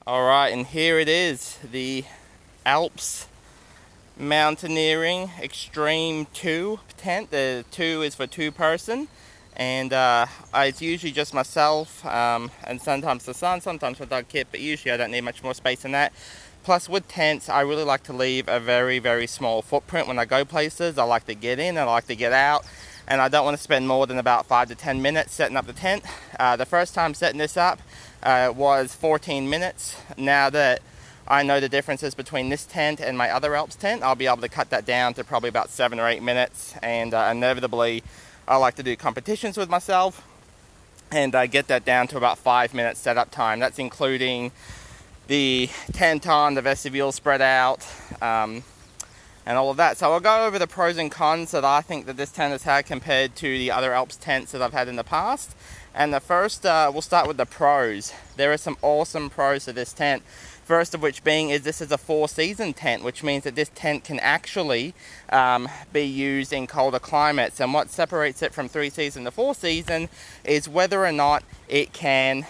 Alright, and here it is, the ALPS Mountaineering Extreme 2 tent. The 2 is for 2-person, and it's usually just myself, and sometimes the son, sometimes my dog Kit, but usually I don't need much more space than that. Plus with tents, I really like to leave a very, very small footprint when I go places. I like to get in and I like to get out, and I don't want to spend more than about 5 to 10 minutes setting up the tent. The first time setting this up was 14 minutes. Now that I know the differences between this tent and my other ALPS tent, I'll be able to cut that down to probably about 7 or 8 minutes. And inevitably, I like to do competitions with myself, and I get that down to about 5 minutes setup time. That's including the tent on, the vestibule spread out, and all of that. So I'll go over the pros and cons that I think that this tent has had compared to the other ALPS tents that I've had in the past. And the first, we'll start with the pros. There are some awesome pros to this tent. First of which being is this is a 4-season tent, which means that this tent can actually be used in colder climates. And what separates it from 3-season to 4-season is whether or not it can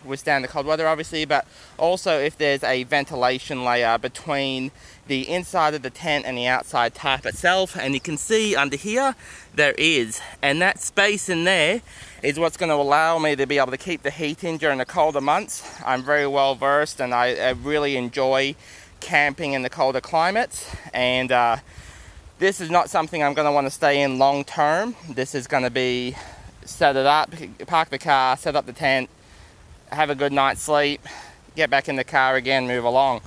withstand the cold weather, obviously, but also if there's a ventilation layer between the inside of the tent and the outside tarp itself. And you can see under here there is, and that space in there is what's going to allow me to be able to keep the heat in during the colder months. I'm very well versed, and I really enjoy camping in the colder climates, and this is not something I'm going to want to stay in long term. This is going to be set it up, park the car, set up the tent, have a good night's sleep, get back in the car again, move along.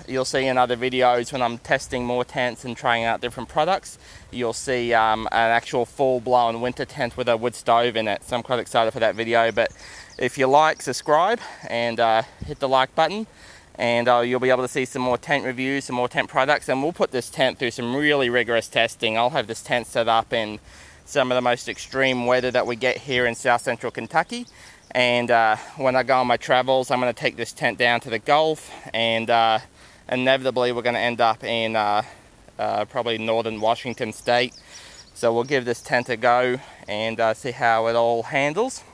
You'll see in other videos when I'm testing more tents and trying out different products, you'll see an actual full-blown winter tent with a wood stove in it. So I'm quite excited for that video. But if you like, subscribe and hit the like button, and you'll be able to see some more tent reviews, some more tent products, and we'll put this tent through some really rigorous testing. I'll have this tent set up in some of the most extreme weather that we get here in South Central Kentucky. And when I go on my travels, I'm going to take this tent down to the Gulf, and inevitably we're going to end up in probably northern Washington state. So we'll give this tent a go and see how it all handles.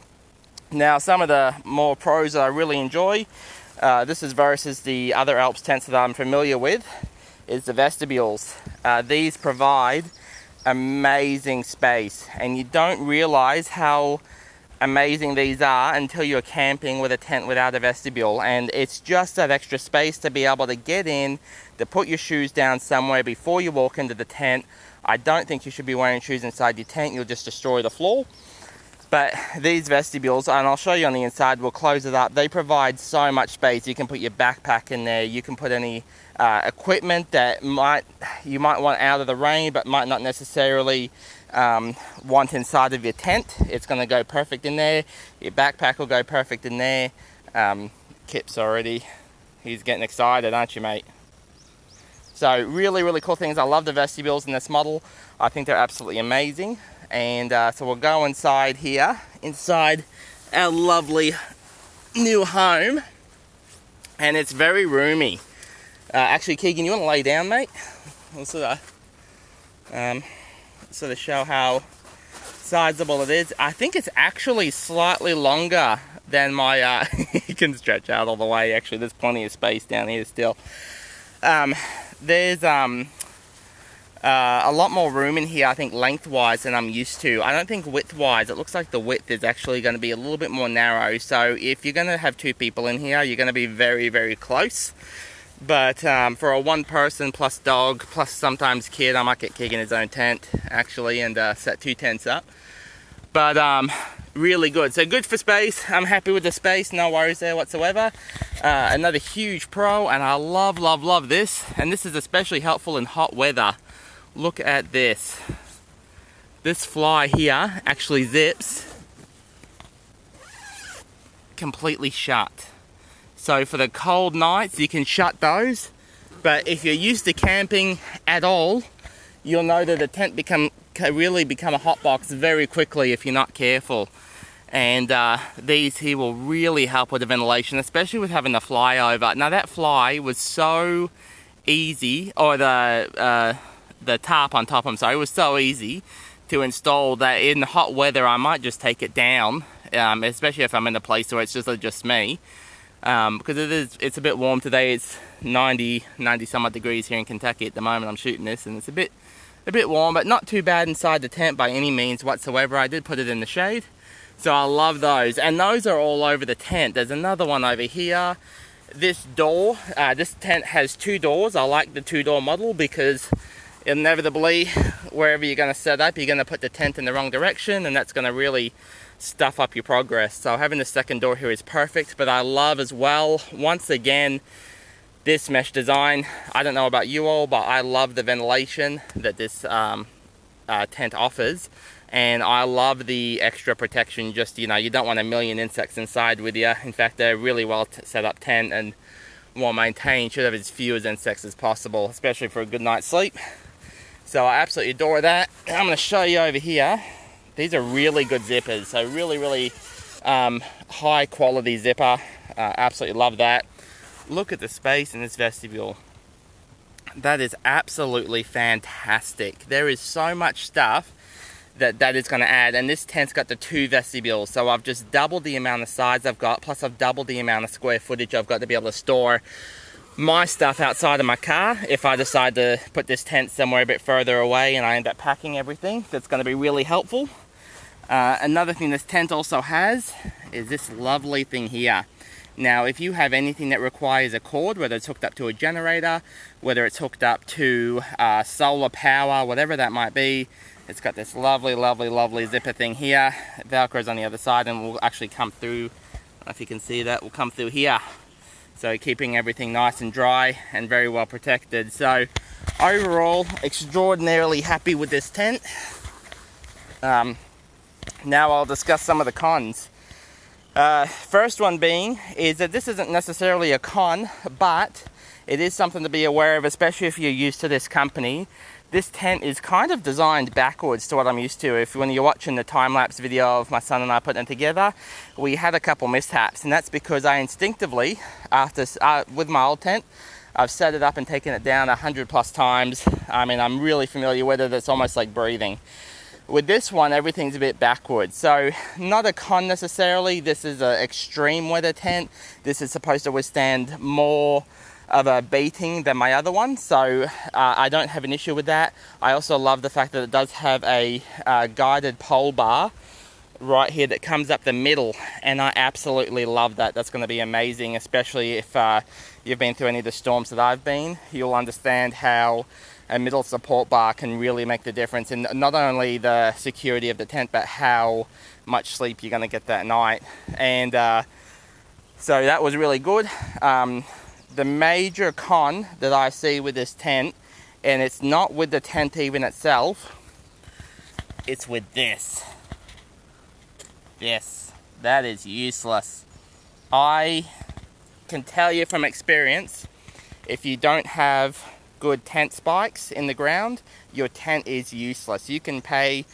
Now, some of the more pros that I really enjoy, this is versus the other ALPS tents that I'm familiar with, is the vestibules. These provide amazing space, and you don't realize how amazing these are until you're camping with a tent without a vestibule. And it's just that extra space to be able to get in, to put your shoes down somewhere before you walk into the tent. I don't think you should be wearing shoes inside your tent, you'll just destroy the floor. But these vestibules, and I'll show you on the inside, we'll close it up, they provide so much space. You can put your backpack in there, you can put any equipment that you might want out of the rain but might not necessarily want inside of your tent. It's going to go perfect in there. Your backpack will go perfect in there. Kip's already, he's getting excited, aren't you, mate? So really, really cool things. I love the vestibules in this model. I think they're absolutely amazing. And so we'll go inside here, inside our lovely new home, and it's very roomy. Actually, Keegan, you want to lay down, mate? We'll sort of show how sizable it is. I think it's actually slightly longer than my you can stretch out all the way. Actually, there's plenty of space down here still. There's a lot more room in here, I think, lengthwise than I'm used to. I don't think widthwise. It looks like the width is actually going to be a little bit more narrow. So if you're going to have 2 people in here, you're going to be very, very close. But for a 1-person plus dog plus sometimes kid, I might get Keegan his own tent actually and set 2 tents up. But really good. So good for space. I'm happy with the space. No worries there whatsoever. Another huge pro, and I love, love, love this. And this is especially helpful in hot weather. Look at this. This fly here actually zips completely shut. So for the cold nights, you can shut those. But if you're used to camping at all, you'll know that the tent can really become a hot box very quickly if you're not careful. And these here will really help with the ventilation, especially with having the fly over. Now that fly was so easy, or the tarp on top, I'm sorry, was so easy to install that in hot weather I might just take it down, especially if I'm in a place where it's just me. because it's a bit warm today. It's 90 some odd degrees here in Kentucky at the moment. I'm shooting this, and it's a bit warm, but not too bad inside the tent by any means whatsoever. I did put it in the shade, so I love those, and those are all over the tent. There's another one over here. This door, this tent has 2 doors. I like the 2-door model because inevitably, wherever you're going to set up, you're going to put the tent in the wrong direction, and that's going to really stuff up your progress. So having the second door here is perfect. But I love as well, once again, this mesh design. I don't know about you all, but I love the ventilation that this tent offers, and I love the extra protection. Just, you don't want a million insects inside with you. In fact, they're really well set up tent, and well maintained. Should have as few as insects as possible, especially for a good night's sleep. So I absolutely adore that. And I'm going to show you over here. These are really good zippers. So really high quality zipper. Absolutely love that. Look at the space in this vestibule. That is absolutely fantastic. There is so much stuff that is going to add, and this tent's got the 2 vestibules, so I've just doubled the amount of sides I've got, plus I've doubled the amount of square footage I've got to be able to store my stuff outside of my car if I decide to put this tent somewhere a bit further away and I end up packing everything. That's going to be really helpful. Another thing this tent also has is this lovely thing here. Now, if you have anything that requires a cord, whether it's hooked up to a generator, whether it's hooked up to solar power, whatever that might be, it's got this lovely zipper thing here. Velcro's on the other side and will actually come through. I don't know if you can see that, will come through here. So keeping everything nice and dry and very well protected. So overall, extraordinarily happy with this tent. Now I'll discuss some of the cons. First one being is that this isn't necessarily a con, but it is something to be aware of, especially if you're used to this company. This tent is kind of designed backwards to what I'm used to. When you're watching the time-lapse video of my son and I putting it together, we had a couple mishaps, and that's because I instinctively, with my old tent, I've set it up and taken it down 100+ times. I mean, I'm really familiar with it. It's almost like breathing. With this one, everything's a bit backwards. So not a con necessarily. This is an extreme weather tent. This is supposed to withstand more of a beating than my other one, so I don't have an issue with that. I also love the fact that it does have a guided pole bar right here that comes up the middle, and I absolutely love that. That's going to be amazing, especially if you've been through any of the storms that I've been. You'll understand how a middle support bar can really make the difference in not only the security of the tent, but how much sleep you're going to get that night. And so that was really good. The major con that I see with this tent, and it's not with the tent even itself, it's with this. That is useless. I can tell you from experience, if you don't have good tent spikes in the ground, your tent is useless. You can pay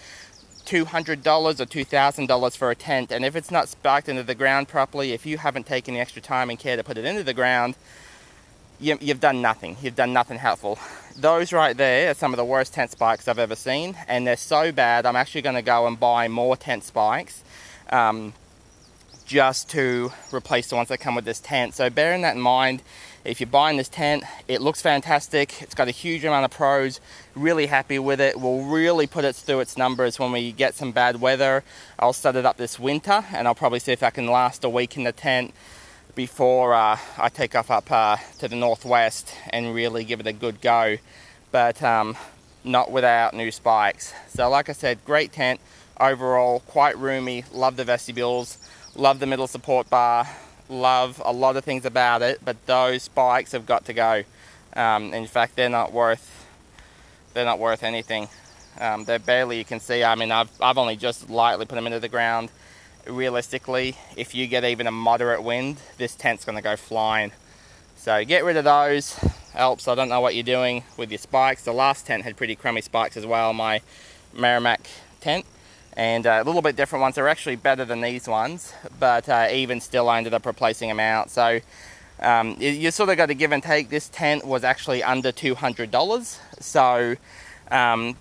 $200 or $2,000 for a tent, and if it's not spiked into the ground properly, if you haven't taken the extra time and care to put it into the ground, you've done nothing. You've done nothing helpful. Those right there are some of the worst tent spikes I've ever seen, and they're so bad I'm actually going to go and buy more tent spikes just to replace the ones that come with this tent. So bearing that in mind, if you're buying this tent, it looks fantastic. It's got a huge amount of pros. Really happy with it. We'll really put it through its numbers when we get some bad weather. I'll set it up this winter, and I'll probably see if I can last a week in the tent before I take off up to the northwest and really give it a good go, but not without new spikes. So like I said, great tent overall, quite roomy, love the vestibules, love the middle support bar, love a lot of things about it, but those spikes have got to go. In fact, they're not worth anything. They're barely, you can see, I mean, I've only just lightly put them into the ground. Realistically, if you get even a moderate wind, this tent's going to go flying. So get rid of those. ALPS, I don't know what you're doing with your spikes. The last tent had pretty crummy spikes as well, my Merrimack tent, and a little bit different ones. They're actually better than these ones, but even still I ended up replacing them out. So you sort of got to give and take. This tent was actually under $200, so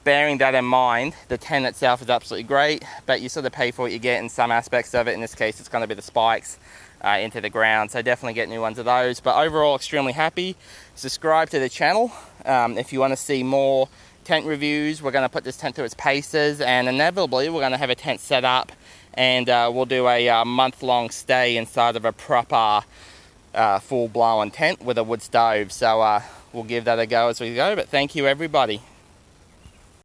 bearing that in mind, the tent itself is absolutely great, but you sort of pay for what you get in some aspects of it. In this case, it's going to be the spikes. into the ground, so definitely get new ones of those. But overall, extremely happy. Subscribe to the channel if you want to see more tent reviews. We're going to put this tent through its paces, and inevitably we're going to have a tent set up, and we'll do a month-long stay inside of a proper full-blown tent with a wood stove. So we'll give that a go as we go. But thank you, everybody.